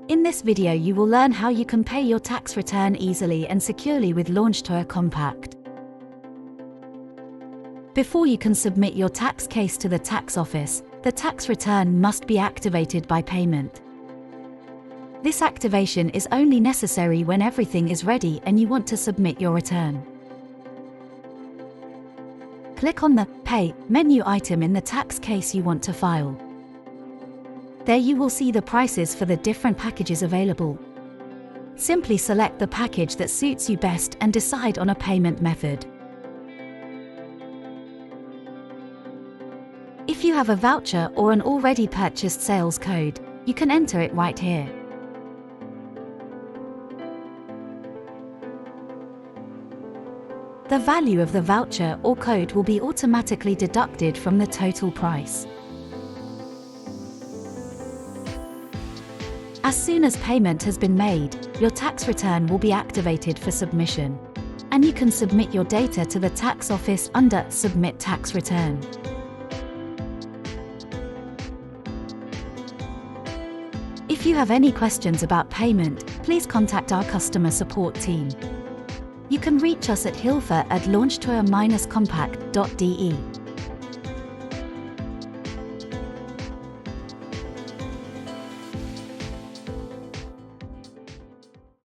In this video you will learn how you can pay your tax return easily and securely with Lohnsteuer Kompakt. Before you can submit your tax case to the tax office, the tax return must be activated by payment. This activation is only necessary when everything is ready and you want to submit your return. Click on the Pay menu item in the tax case you want to file. There you will see the prices for the different packages available. Simply select the package that suits you best and decide on a payment method. If you have a voucher or an already purchased sales code, you can enter it right here. The value of the voucher or code will be automatically deducted from the total price. As soon as payment has been made, your tax return will be activated for submission, and you can submit your data to the tax office under Submit Tax Return. If you have any questions about payment, please contact our customer support team. You can reach us at hilfe@lohnsteuer-kompakt.de.